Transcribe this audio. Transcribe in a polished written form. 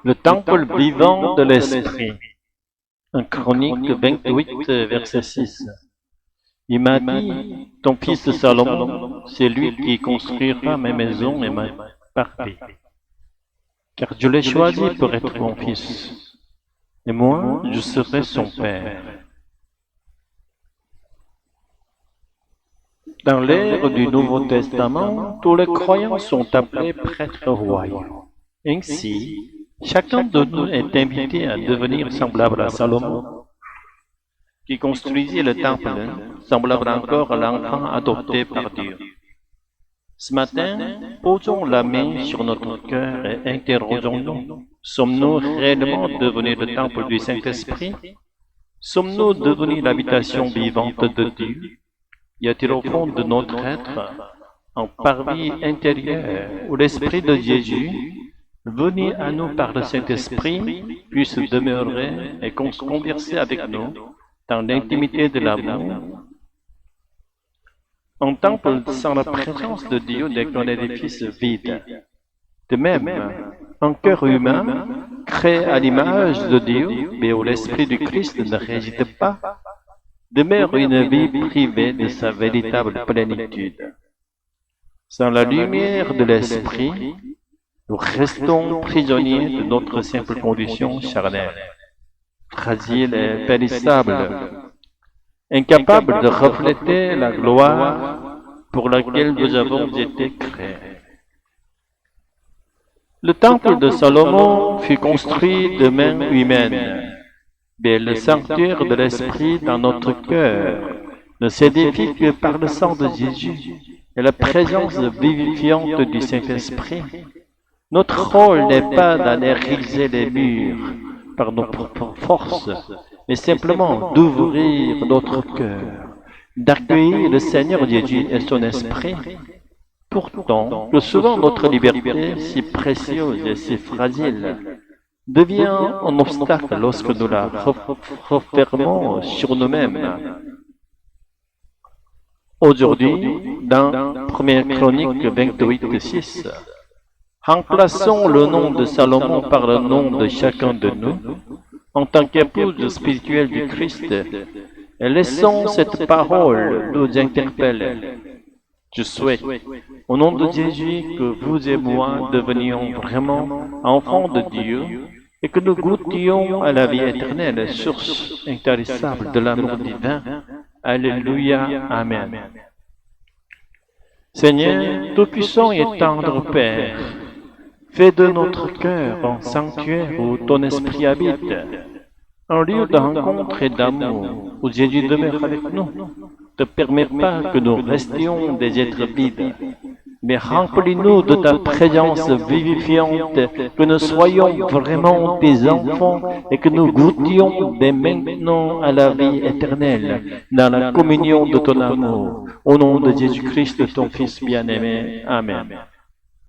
Le temple vivant de l'Esprit. En Chronique 28, verset 6. Il m'a dit, ton fils Salomon, c'est lui qui construira mes maisons et mes parvis. Car je l'ai choisi pour être mon fils, et moi, je serai son père. Dans l'ère du Nouveau Testament, tous les croyants sont appelés prêtres royaux. Ainsi, chacun de nous est invité à devenir semblable à Salomon, qui construisit le temple, semblable encore à l'enfant adopté par Dieu. Ce matin, posons la main sur notre cœur et interrogeons-nous. Sommes-nous réellement devenus le temple du Saint-Esprit? Sommes-nous devenus l'habitation vivante de Dieu? Y a-t-il au fond de notre être un parvis intérieur où l'Esprit de Jésus, venu à nous par le Saint-Esprit, puisse demeurer et converser avec nous dans l'intimité de l'amour? Un temple sans la présence de Dieu n'est qu'un édifice vide. De même, un cœur humain, créé à l'image de Dieu, mais où l'Esprit du Christ ne réside pas, demeure une vie privée de sa véritable plénitude. Sans la lumière de l'Esprit, nous restons prisonniers de notre simple condition charnelle, fragile et périssable, incapable de refléter la gloire pour laquelle nous avons été créés. Le temple de Salomon fut construit de main humaine, mais le sanctuaire de l'Esprit dans notre cœur ne s'édifie que par le sang de Jésus et la présence vivifiante du Saint-Esprit. Notre rôle n'est pas d'aller réaliser les murs par nos propres forces, mais simplement d'ouvrir notre cœur, d'accueillir le Seigneur Jésus et son Esprit. Pourtant, que souvent notre liberté, si précieuse et si fragile, devient un obstacle lorsque nous la refermons sur nous-mêmes. Aujourd'hui, dans 1 Chronique 28, 6, remplaçons le nom de Salomon par le nom de chacun de nous, en tant qu'épouse spirituelle du Christ, et laissons cette parole nous interpeller. Je souhaite, au nom de Jésus, que vous et moi devenions vraiment enfants de Dieu et que nous goûtions à la vie éternelle, source intarissable de l'amour divin. Alléluia. Amen. Seigneur, tout-puissant et tendre Père, fais de notre cœur un sanctuaire où ton esprit habite, un lieu de rencontre et d'amour où Jésus demeure avec nous. Ne permets pas que nous restions des êtres vides, mais remplis-nous de ta présence vivifiante, que nous soyons vraiment tes enfants et que nous goûtions dès maintenant à la vie éternelle, dans la communion de ton amour. Au nom de Jésus-Christ, ton Fils bien-aimé. Amen.